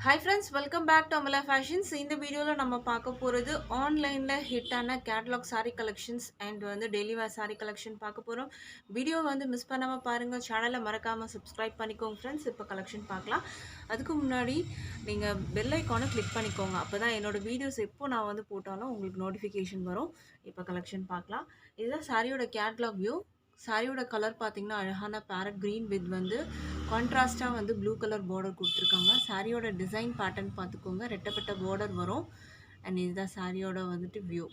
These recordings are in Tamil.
Hi friends, welcome back to Amala Fashions. இந்த வீடியோல நம்ம பார்க்க போறது ஆன்லைன்ல ஹிட்டான catalogue saree collections and daily where saree collection பார்க்க போறோம். வீடியோ மிஸ் பண்ணாம பாருங்க. சேனலை மறக்காம subscribe பண்ணிக்கோங்க friends. இப்போ collection பார்க்கலாம். அதுக்கு முன்னாடி நீங்க பெல் ஐகானை click பண்ணிக்கோங்க. அப்பதான் என்னோட வீடியோஸ் எப்போ நான் போட்டாலும் உங்களுக்கு நோட்டிஃபிகேஷன் வரும். இப்போ collection பார்க்கலாம். இதுதான் சாரியோட கேட்டலாக் வியூ. சாரியோட கலர் பார்த்தீங்கன்னா அழகான பேரட் க்ரீன் வித் கான்ட்ராஸ்டாக ப்ளூ கலர் பார்டர் கொடுத்துருக்காங்க. சாரியோட டிசைன் பேட்டர்ன் பார்த்துக்கோங்க. ரெட்டப்பட்ட பார்டர் வரும். அண்ட் இதுதான் சாரியோட வியூ.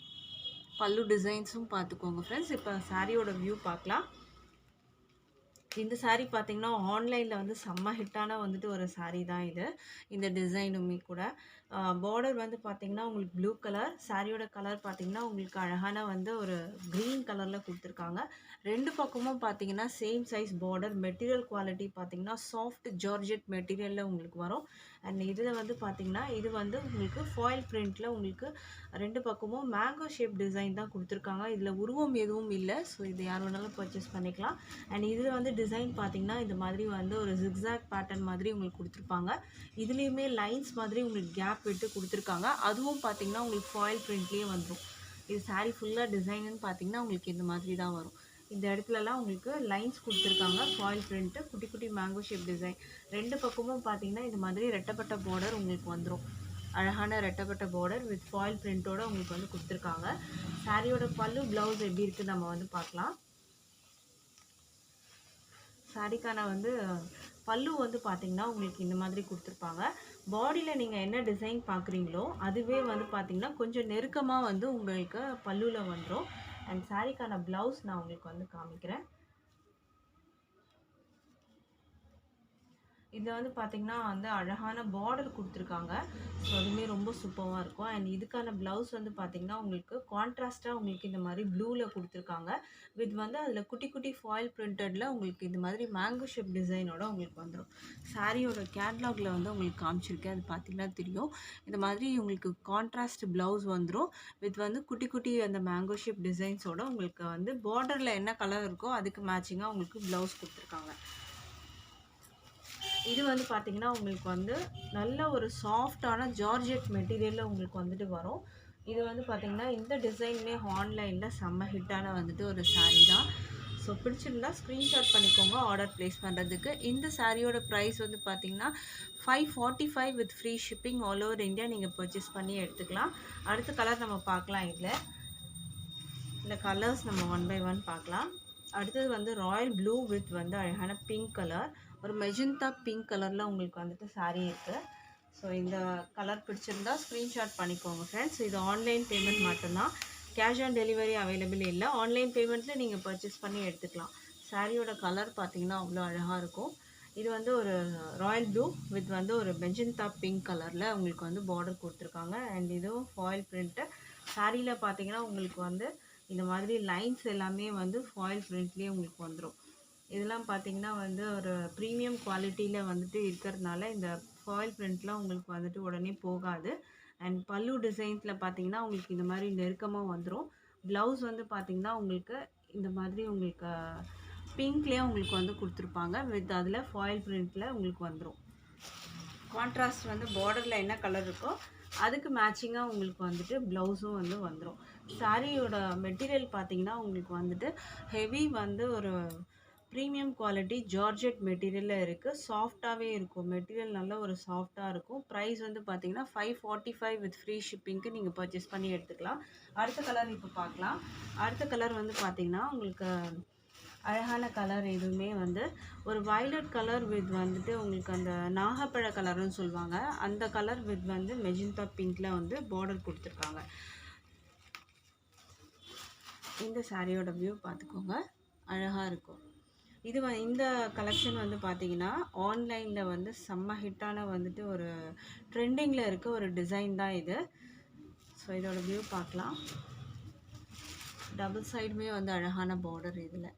பல்லு டிசைன்ஸும் பார்த்துக்கோங்க ஃப்ரெண்ட்ஸ். இப்போ சாரியோட வியூ பார்க்கலாம். இந்த சாரீ பார்த்தீங்கன்னா ஆன்லைனில் செம்ம ஹிட்டான ஒரு சாரீ தான் இது. இந்த டிசைனுமே கூட பார்டர் பார்த்தீங்கன்னா உங்களுக்கு ப்ளூ கலர். சாரியோட கலர் பார்த்தீங்கன்னா உங்களுக்கு அழகான ஒரு க்ரீன் கலரில் கொடுத்துருக்காங்க. ரெண்டு பக்கமும் பார்த்தீங்கன்னா same size border. Material quality பார்த்தீங்கன்னா சாஃப்ட் ஜார்ஜெட் மெட்டீரியலில் உங்களுக்கு வரும். அண்ட் இதில் பார்த்தீங்கன்னா இது உங்களுக்கு ஃபாயில் பிரிண்டில் உங்களுக்கு ரெண்டு பக்கமும் மேங்கோ ஷேப் டிசைன் தான் கொடுத்துருக்காங்க. இதில் உருவம் எதுவும் இல்லை. ஸோ இது யார் வேணாலும் பர்ச்சேஸ் பண்ணிக்கலாம். அண்ட் இதில் டிசைன் பார்த்தீங்கன்னா இந்த மாதிரி ஒரு ஜிக்ஸாக் பேட்டர்ன் மாதிரி உங்களுக்கு கொடுத்துருப்பாங்க. இதுலேயுமே லைன்ஸ் மாதிரி உங்களுக்கு கேப் விட்டு கொடுத்துருக்காங்க. அதுவும் பார்த்தீங்கன்னா உங்களுக்கு ஃபாயில் பிரிண்ட்லேயே வந்துடும். இது சாரீ ஃபுல்லாக டிசைனுன்னு பார்த்தீங்கன்னா உங்களுக்கு இந்த மாதிரி தான் வரும். இந்த இடத்துலலாம் உங்களுக்கு லைன்ஸ் கொடுத்துருக்காங்க. ஃபாயில் பிரிண்ட்டு குட்டி குட்டி மேங்கோ ஷேப் டிசைன். ரெண்டு பக்கமும் பார்த்தீங்கன்னா இந்த மாதிரி ரெட்டப்பட்ட பார்டர் உங்களுக்கு வந்துடும். அழகான ரெட்டப்பட்ட பார்டர் வித் ஃபாயில் பிரிண்ட்டோட உங்களுக்கு கொடுத்துருக்காங்க. சாரியோட பல்லு ப்ளவுஸ் எப்படி இருக்குது நம்ம பார்க்கலாம். சாரிக்கான பல்லு பார்த்தீங்கன்னா உங்களுக்கு இந்த மாதிரி கொடுத்துருப்பாங்க. பாடியில் நீங்கள் என்ன டிசைன் பார்க்குறீங்களோ அதுவே பார்த்தீங்கன்னா கொஞ்சம் நெருக்கமாக உங்களுக்கு பல்லுவில் வந்துடும். அண்ட் சாரிக்கான ப்ளவுஸ் நான் உங்களுக்கு காமிக்கிறேன். இதில் பார்த்தீங்கன்னா அழகான பார்டர் கொடுத்துருக்காங்க. ஸோ அதுவுமே ரொம்ப சூப்பராக இருக்கும். அண்ட் இதுக்கான ப்ளவுஸ் பார்த்தீங்கன்னா உங்களுக்கு கான்ட்ராஸ்ட்டாக உங்களுக்கு இந்த மாதிரி ப்ளூவில் கொடுத்துருக்காங்க. வித் அதில் குட்டி குட்டி ஃபாயில் பிரிண்டடில் உங்களுக்கு இந்த மாதிரி மேங்கோ ஷேப் டிசைனோட உங்களுக்கு வந்துடும். சாரியோட கேட்லாகில் உங்களுக்கு காமிச்சிருக்கேன். அது பார்த்தீங்கன்னா தெரியும். இந்த மாதிரி உங்களுக்கு கான்ட்ராஸ்ட் ப்ளவுஸ் வந்துடும். வித் குட்டி குட்டி அந்த மேங்கோ ஷேப் டிசைன்ஸோட உங்களுக்கு பார்டரில் என்ன கலர் இருக்கோ அதுக்கு மேட்சிங்காக உங்களுக்கு ப்ளவுஸ் கொடுத்துருக்காங்க. இது பார்த்தீங்கன்னா உங்களுக்கு நல்ல ஒரு சாஃப்டான ஜார்ஜெட் மெட்டீரியலில் உங்களுக்கு வரும். இது பார்த்தீங்கன்னா இந்த டிசைனுமே ஆன்லைனில் செம்ம ஹிட்டான ஒரு சாரீ தான். ஸோ பிடிச்சிருந்தா ஸ்க்ரீன்ஷாட் பண்ணிக்கோங்க ஆர்டர் ப்ளேஸ் பண்ணுறதுக்கு. இந்த சாரியோட ப்ரைஸ் பார்த்தீங்கன்னா 545 with free shipping all over India நீங்கள் பர்ச்சேஸ் பண்ணி எடுத்துக்கலாம். அடுத்த கலர் நம்ம பார்க்கலாம். இதில் இந்த கலர்ஸ் நம்ம ஒன் பை ஒன் பார்க்கலாம். அடுத்தது ராயல் ப்ளூ வித் அழகான பிங்க் கலர். ஒரு மெஜந்தா பிங்க் கலரில் உங்களுக்கு சாரீ இருக்குது. ஸோ இந்த கலர் பிடிச்சிருந்தா ஸ்க்ரீன்ஷாட் பண்ணிக்கோங்க ஃப்ரெண்ட்ஸ். இது ஆன்லைன் பேமெண்ட் மட்டும்தான். கேஷ் ஆன் டெலிவரி அவைலபிள் இல்லை. ஆன்லைன் பேமெண்ட்டில் நீங்கள் பர்ச்சேஸ் பண்ணி எடுத்துக்கலாம். சாரியோட கலர் பார்த்தீங்கன்னா அவ்வளோ அழகாக இருக்கும். இது ஒரு ராயல் ப்ளூ வித் ஒரு மெஜந்தா பிங்க் கலரில் உங்களுக்கு பார்டர் கொடுத்துருக்காங்க. அண்ட் இதுவும் ஃபாயில் பிரிண்ட்டு. சாரியில் பார்த்தீங்கன்னா உங்களுக்கு இந்த மாதிரி லைன்ஸ் எல்லாமே ஃபாயில் பிரிண்ட்லேயே உங்களுக்கு வந்துடும். இதெல்லாம் பார்த்தீங்கன்னா ஒரு ப்ரீமியம் குவாலிட்டியில் இருக்கிறதுனால இந்த ஃபாயில் பிரிண்ட்லாம் உங்களுக்கு உடனே போகாது. அண்ட் பல்லு டிசைன்ஸில் பார்த்தீங்கன்னா உங்களுக்கு இந்த மாதிரி நெருக்கமாக வந்துடும். ப்ளவுஸ் பார்த்தீங்கன்னா உங்களுக்கு இந்த மாதிரி உங்களுக்கு பிங்க்லேயே உங்களுக்கு கொடுத்துருப்பாங்க. வித் அதில் ஃபாயில் பிரிண்ட்டில் உங்களுக்கு வந்துடும். கான்ட்ராஸ்ட் பார்டரில் என்ன கலர் இருக்கோ அதுக்கு மேட்சிங்காக உங்களுக்கு ப்ளவுஸும் வந்துடும். சாரியோட மெட்டீரியல் பார்த்தீங்கன்னா உங்களுக்கு ஹெவி ஒரு ப்ரீமியம் குவாலிட்டி ஜார்ஜெட் மெட்டீரியலில் இருக்குது. சாஃப்டாகவே இருக்கும். மெட்டீரியல் நல்ல ஒரு சாஃப்டாக இருக்கும். ப்ரைஸ் பார்த்தீங்கன்னா 545 வித் ஃப்ரீ ஷிப்பிங்க்கு நீங்கள் பர்ச்சேஸ் பண்ணி எடுத்துக்கலாம். அடுத்த கலர் இப்போ பார்க்கலாம். அடுத்த கலர் பார்த்தீங்கன்னா உங்களுக்கு அழகான கலர். எதுவுமே ஒரு வயலட் கலர் வித் உங்களுக்கு அந்த நாகப்பழ கலர்னு சொல்லுவாங்க. அந்த கலர் வித் மெஜந்தா பிங்க்கில் பார்டர் கொடுத்துருக்காங்க. இந்த சாரியோட வியூ பார்த்துக்கோங்க. அழகாக இருக்கும். இது இந்த கலெக்ஷன் பார்த்தீங்கன்னா ஆன்லைனில் செம்ம ஹிட்டான ஒரு ட்ரெண்டிங்கில் இருக்க ஒரு டிசைன் தான் இது. ஸோ இதோட வியூ பார்க்கலாம். டபுள் சைடுமே அழகான பார்டர். இதில்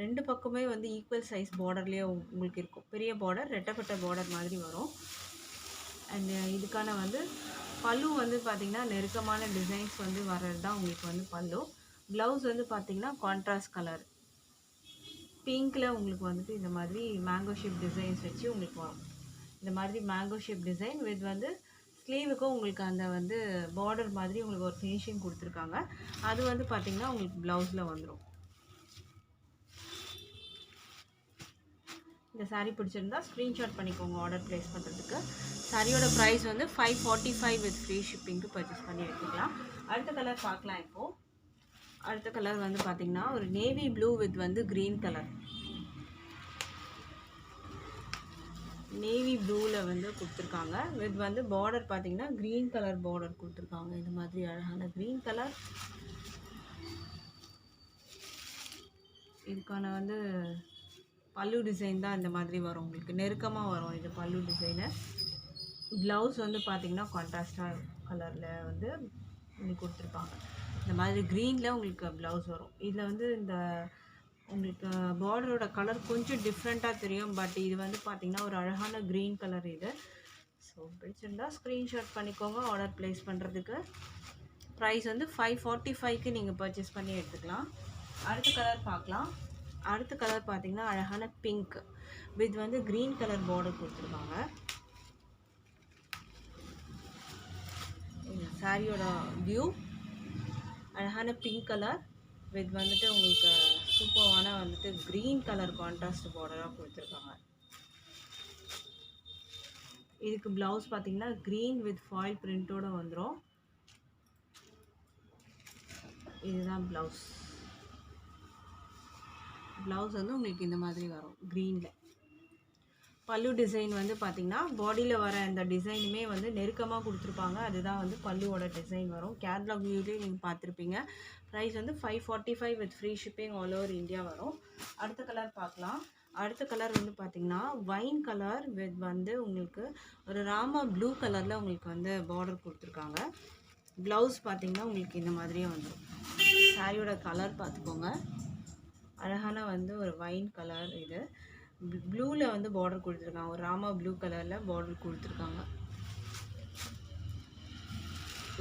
ரெண்டு பக்கமே ஈக்குவல் சைஸ் பார்டர்லேயே உங்களுக்கு இருக்கும். பெரிய பார்டர் ரெட்டப்பட்ட பார்டர் மாதிரி வரும். அண்ட் இதுக்கான பல்லு பார்த்தீங்கன்னா நெருக்கமான டிசைன்ஸ் வர்றது தான் உங்களுக்கு பல்லு. ப்ளவுஸ் பார்த்தீங்கன்னா கான்ட்ராஸ்ட் கலர் பிங்க்கில் உங்களுக்கு இந்த மாதிரி மேங்கோ ஷேப் டிசைன்ஸ் வச்சு உங்களுக்கு வரும். இந்த மாதிரி மேங்கோ ஷேப் டிசைன் வித் வந்து ஸ்லீவுக்கும் உங்களுக்கு அந்த வந்து பார்டர் மாதிரி உங்களுக்கு ஒரு ஃபினிஷிங் கொடுத்துருக்காங்க. அது வந்து பார்த்திங்கன்னா உங்களுக்கு ப்ளவுஸில் வந்துடும். இந்த சாரீ பிடிச்சிருந்தா ஸ்க்ரீன்ஷாட் பண்ணிக்கோங்க ஆர்டர் ப்ளேஸ் பண்ணுறதுக்கு. சாரியோட ப்ரைஸ் வந்து 545 வித் ஃப்ரீ ஷிப்பிங்க்கு பர்ச்சேஸ் பண்ணி எடுத்துக்கலாம். அடுத்த கலர் பார்க்கலாம். இப்போது அடுத்த கலர் வந்து பார்த்திங்கன்னா ஒரு நேவி ப்ளூ வித் வந்து க்ரீன் கலர். நேவி ப்ளூவில் வந்து கொடுத்துருக்காங்க. வித் வந்து பார்டர் பார்த்திங்கன்னா க்ரீன் கலர் பார்டர் கொடுத்துருக்காங்க. இந்த மாதிரி அழகான க்ரீன் கலர். இதுக்கான வந்து பல்லு டிசைன் தான் இந்த மாதிரி வரும். உங்களுக்கு நெருக்கமாக வரும் இது பல்லு டிசைனு. ப்ளவுஸ் வந்து பார்த்திங்கன்னா கான்ட்ராஸ்டாக கலரில் வந்து உங்களுக்கு கொடுத்துருப்பாங்க. இந்த மாதிரி க்ரீனில் உங்களுக்கு ப்ளவுஸ் வரும். இதில் வந்து இந்த உங்களுக்கு பார்டரோட கலர் கொஞ்சம் டிஃப்ரெண்ட்டாக தெரியும். பட் இது வந்து பார்த்திங்கன்னா ஒரு அழகான க்ரீன் கலர் இது. ஸோ பிடிச்சிருந்தா ஸ்க்ரீன்ஷாட் பண்ணிக்கோங்க ஆர்டர் ப்ளேஸ் பண்ணுறதுக்கு. ப்ரைஸ் வந்து 545க்கு நீங்கள் பர்ச்சேஸ் பண்ணி எடுத்துக்கலாம். அடுத்த கலர் பார்க்கலாம். அடுத்த கலர் பார்த்திங்கன்னா அழகான பிங்க் வித் வந்து க்ரீன் கலர் பார்டர் கொடுத்துருக்காங்க. சாரியோட வியூ அழகான பிங்க் கலர் வித் வந்துட்டு உங்களுக்கு சூப்பரான வந்துட்டு க்ரீன் கலர் கான்ட்ராஸ்ட் பார்டராக கொடுத்துருக்காங்க. இதுக்கு ப்ளவுஸ் பார்த்திங்கன்னா க்ரீன் வித் ஃபாயில் பிரிண்ட்டோடு வந்துடும். இதுதான் ப்ளவுஸ். ப்ளவுஸ் வந்து உங்களுக்கு இந்த மாதிரி வரும் க்ரீனில். பல்லு டிசைன் வந்து பார்த்திங்கன்னா பாடியில் வர இந்த டிசைனுமே வந்து நெருக்கமாக கொடுத்துருப்பாங்க. அதுதான் வந்து பல்லுவோட டிசைன் வரும். கேட்லாக் வியூலேயே நீங்கள் பார்த்துருப்பீங்க. ப்ரைஸ் வந்து 545 with free shipping all over India வரும். அடுத்த கலர் பார்க்கலாம். அடுத்த கலர் வந்து பார்த்திங்கன்னா வைன் கலர் வித் வந்து உங்களுக்கு ஒரு ராமா ப்ளூ கலரில் உங்களுக்கு வந்து பார்டர் கொடுத்துருக்காங்க. ப்ளவுஸ் பார்த்திங்கன்னா உங்களுக்கு இந்த மாதிரியே வந்துடும். சாரியோட கலர் பார்த்துக்கோங்க. அழகான வந்து ஒரு வைன் கலர். இது ப்ளூவில் வந்து பார்டர் கொடுத்துருக்காங்க. ஒரு ராமா ப்ளூ கலரில் பார்டர் கொடுத்துருக்காங்க.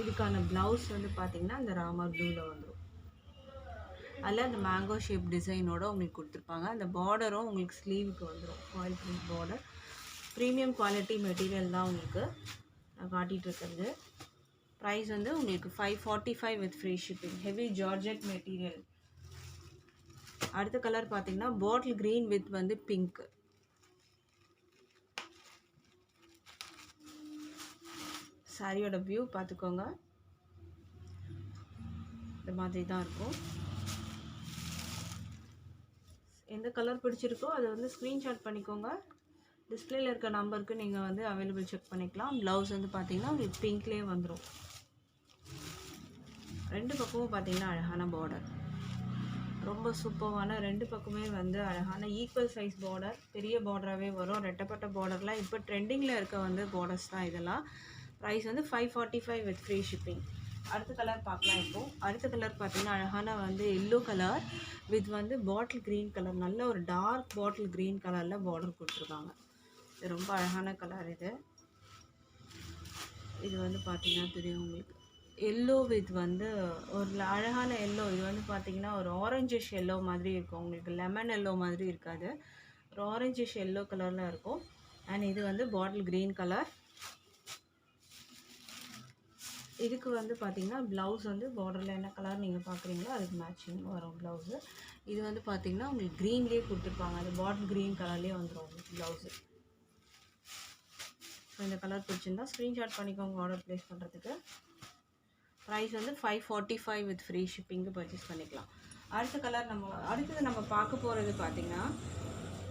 இதுக்கான ப்ளவுஸ் வந்து பார்த்திங்கன்னா இந்த ராமா ப்ளூவில் வந்துடும். அதில் அந்த மேங்கோ ஷேப் டிசைனோடு உங்களுக்கு கொடுத்துருப்பாங்க. அந்த பார்டரும் உங்களுக்கு ஸ்லீவுக்கு வந்துடும். Foil print border. Premium quality material தான் உங்களுக்கு நான் காட்டிகிட்டு இருக்கிறது. ப்ரைஸ் வந்து உங்களுக்கு 545 with free shipping. Heavy georgette material. அடுத்த கலர் பார்த்திங்கன்னா பாட்டில் க்ரீன் வித் வந்து பிங்க். சாரியோட வியூ பார்த்துக்கோங்க. இந்த மாதிரி தான் இருக்கும். எந்த கலர் பிடிச்சிருக்கோ அதை வந்து ஸ்க்ரீன்ஷாட் பண்ணிக்கோங்க. டிஸ்பிளேல இருக்க நம்பருக்கு நீங்கள் வந்து அவைலபிள் செக் பண்ணிக்கலாம். ப்ளவுஸ் வந்து பார்த்திங்கன்னா உங்களுக்கு பிங்க்லேயே வந்துடும். ரெண்டு பக்கமும் பார்த்திங்கன்னா அழகான பார்டர். ரொம்ப சூப்பரான ரெண்டு பக்கமே வந்து அழகான ஈக்குவல் சைஸ் பார்டர். பெரிய பார்டராகவே வரும். ரெட்டப்பட்ட பார்டர்லாம் இப்போ ட்ரெண்டிங்கில் இருக்க வந்து பார்டர்ஸ் தான் இதெல்லாம். ப்ரைஸ் வந்து 545 வித் ஃப்ரீ ஷிப்பிங். அடுத்த கலர் பார்க்கலாம். இப்போது அடுத்த கலர் பார்த்திங்கன்னா அழகான வந்து எல்லோ கலர் வித் வந்து பாட்டில் க்ரீன் கலர். நல்ல ஒரு டார்க் பாட்டில் க்ரீன் கலரில் பார்டர் கொடுத்துருக்காங்க. இது ரொம்ப அழகான கலர். இது வந்து பார்த்திங்கன்னா தெரியும் உங்களுக்கு. எல்லோ வித் வந்து ஒரு அழகான எல்லோ. இது வந்து பார்த்திங்கன்னா ஒரு ஆரஞ்சிஷ் எல்லோ மாதிரி இருக்கும். உங்களுக்கு லெமன் எல்லோ மாதிரி இருக்காது. ஒரு ஆரஞ்சிஷ் எல்லோ கலரில் இருக்கும். அண்ட் இது வந்து பாட்டில் க்ரீன் கலர். இதுக்கு வந்து பார்த்திங்கன்னா ப்ளவுஸ் வந்து பார்டரில் என்ன கலர் நீங்கள் பார்க்குறீங்களோ அதுக்கு மேட்சிங் வரும் ப்ளவுஸு. இது வந்து பார்த்திங்கன்னா உங்களுக்கு க்ரீன்லேயே கொடுத்துருப்பாங்க. அது பாட்டில் க்ரீன் கலர்லேயே வந்துடும் உங்களுக்கு ப்ளவுஸு. ஸோ இந்த கலர் பிடிச்சிருந்தா ஸ்க்ரீன்ஷாட் பண்ணிக்கோங்க ஆர்டர் ப்ளேஸ் பண்ணுறதுக்கு. ப்ரைஸ் வந்து 545 வித் ஃப்ரீ ஷிப்பிங்கு பர்ச்சேஸ் பண்ணிக்கலாம். அடுத்தது நம்ம பார்க்க போகிறது பார்த்திங்கன்னா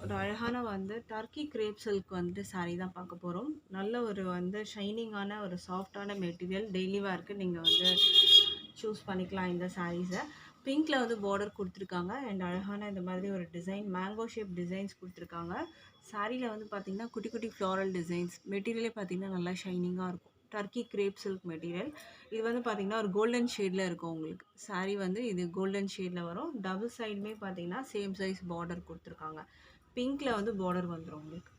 ஒரு அழகான வந்து டர்க்கி கிரேப் சில்க் வந்து சாரீ தான் பார்க்க போகிறோம். நல்ல ஒரு வந்து ஷைனிங்கான ஒரு சாஃப்டான மெட்டீரியல். டெய்லி வேர்க்கு நீங்கள் வந்து சூஸ் பண்ணிக்கலாம் இந்த சாரீஸை. பிங்க்கில் வந்து பார்டர் கொடுத்துருக்காங்க. அண்ட் அழகான இந்த மாதிரி ஒரு டிசைன் மேங்கோ ஷேப் டிசைன்ஸ் கொடுத்துருக்காங்க. சாரியில் வந்து பார்த்திங்கன்னா குட்டி குட்டி ஃப்ளாரல் டிசைன்ஸ். மெட்டீரியலே பார்த்திங்கன்னா நல்லா ஷைனிங்காக இருக்கும். Turkey grape silk material. இது வந்து பார்த்திங்கன்னா ஒரு கோல்டன் ஷேடில் இருக்கும் உங்களுக்கு. சாரீ வந்து இது கோல்டன் ஷேடில் வரும். டபுள் சைடுமே பார்த்திங்கன்னா சேம் சைஸ் பார்டர் கொடுத்துருக்காங்க. பிங்க்கில் வந்து பார்டர் வந்துடும் உங்களுக்கு.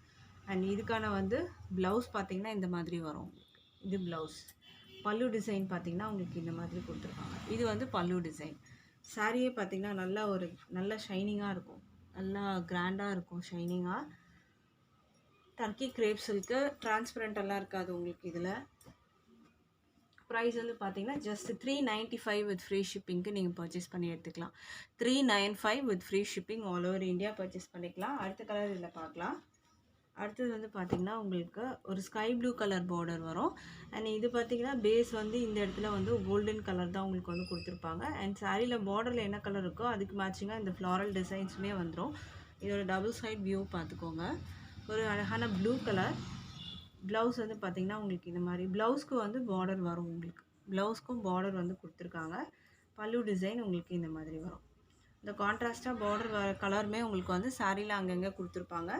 அண்ட் இதுக்கான வந்து ப்ளவுஸ் பார்த்திங்கன்னா இந்த மாதிரி வரும் உங்களுக்கு. இது ப்ளவுஸ். பல்லு டிசைன் பார்த்திங்கன்னா உங்களுக்கு இந்த மாதிரி கொடுத்துருக்காங்க. இது வந்து பல்லு டிசைன். சாரியே பார்த்திங்கன்னா நல்லா ஷைனிங்காக இருக்கும். நல்லா கிராண்டாக இருக்கும் ஷைனிங்காக. டர்க்கி கிரேப் சில்க்கு டிரான்ஸ்பரண்டெல்லாம் இருக்காது உங்களுக்கு இதில். ப்ரைஸ் வந்து பார்த்தீங்கன்னா ஜஸ்ட் 395 வித் ஃப்ரீ ஷிப்பிங்க்கு நீங்கள் பர்ச்சேஸ் பண்ணி எடுத்துக்கலாம். 395 with free shipping all over India purchase பண்ணிக்கலாம். அடுத்த கலர் இதில் பார்க்கலாம். அடுத்தது வந்து பார்த்திங்கன்னா உங்களுக்கு ஒரு ஸ்கை ப்ளூ கலர் பார்டர் வரும். அண்ட் இது பார்த்திங்கன்னா பேஸ் வந்து இந்த இடத்துல வந்து கோல்டன் கலர் தான் உங்களுக்கு வந்து கொடுத்துருப்பாங்க. அண்ட் சாரியில் பார்டரில் என்ன கலர் இருக்கோ அதுக்கு மேட்சிங்காக இந்த ஃப்ளாரல் டிசைன்ஸுமே வந்துடும். இதோட டபுள் சைட் வியூ பார்த்துக்கோங்க. ஒரு அழகான ப்ளூ கலர். ப்ளவுஸ் வந்து பார்த்திங்கன்னா உங்களுக்கு இந்த மாதிரி ப்ளவுஸ்க்கு வந்து பார்டர் வரும். உங்களுக்கு ப்ளவுஸ்க்கும் பார்டர் வந்து கொடுத்துருக்காங்க. பல்லு டிசைன் உங்களுக்கு இந்த மாதிரி வரும். இந்த கான்ட்ராஸ்ட்டாக பார்டர் வர கலருமே உங்களுக்கு வந்து சாரியில் அங்கங்கே கொடுத்துருப்பாங்க.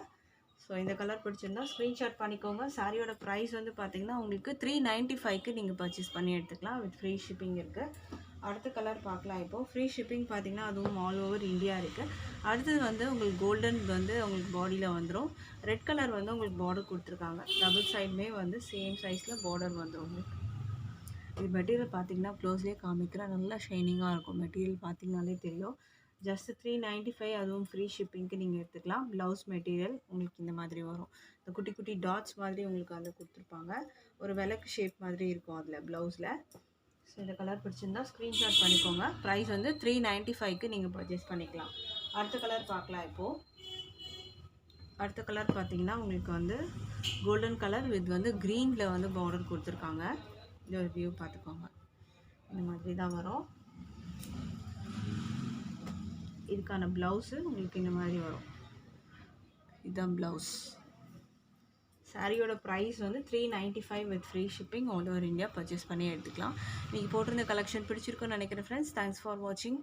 ஸோ இந்த கலர் பிடிச்சிருந்தா ஸ்க்ரீன்ஷாட் பண்ணிக்கோங்க. சாரியோட ப்ரைஸ் வந்து பார்த்திங்கன்னா உங்களுக்கு 395க்கு நீங்கள் பர்ச்சேஸ் பண்ணி எடுத்துக்கலாம். வித் ஃப்ரீ ஷிப்பிங் இருக்குது. அடுத்த கலர் பார்க்கலாம். இப்போது ஃப்ரீ ஷிப்பிங் பார்த்திங்கன்னா அதுவும் ஆல் ஓவர் இந்தியா இருக்குது. அடுத்தது வந்து உங்களுக்கு கோல்டன் வந்து உங்களுக்கு பாடியில் வந்துடும். ரெட் கலர் வந்து உங்களுக்கு பார்டர் கொடுத்துருக்காங்க. டபுள் சைடுமே வந்து சேம் சைஸில் பார்டர் வந்துடும் உங்களுக்கு. இது மெட்டீரியல் பார்த்திங்கன்னா க்ளோஸ்லேயே காமிக்கிறேன். நல்லா ஷைனிங்காக இருக்கும். மெட்டீரியல் பார்த்திங்கனாலே தெரியும். ஜஸ்ட் 395 அதுவும் ஃப்ரீ ஷிப்பிங்க்கு நீங்கள் எடுத்துக்கலாம். ப்ளவுஸ் மெட்டீரியல் உங்களுக்கு இந்த மாதிரி வரும். இந்த குட்டி குட்டி டாட்ஸ் மாதிரி உங்களுக்கு வந்து கொடுத்துருப்பாங்க. ஒரு விளக்கு ஷேப் மாதிரி இருக்கும் அதில் ப்ளவுஸில். ஸோ இந்த கலர் பிடிச்சிருந்தா ஸ்க்ரீன்ஷாட் பண்ணிக்கோங்க. ப்ரைஸ் வந்து 395க்கு நீங்கள் பர்ச்சேஸ் பண்ணிக்கலாம். அடுத்த கலர் பார்க்கலாம். இப்போது அடுத்த கலர் பார்த்திங்கன்னா உங்களுக்கு வந்து கோல்டன் கலர் வித் வந்து க்ரீனில் வந்து பார்டர் கொடுத்துருக்காங்க. இந்த ஒரு வியூ பார்த்துக்கோங்க. இந்த மாதிரி தான் வரும். இதுக்கான ப்ளவுஸு உங்களுக்கு இந்த மாதிரி வரும். இதுதான் ப்ளவுஸ். சாரியோட ப்ரைஸ் வந்து 395 with free shipping all over India purchase பண்ணி எடுத்துக்கலாம். நீங்கள் போட்டிருந்த கலெக்ஷன் பிடிச்சிருக்குன்னு நினைக்கிறேன் ஃப்ரெண்ட்ஸ். தேங்க்ஸ் ஃபார் வாட்சிங்.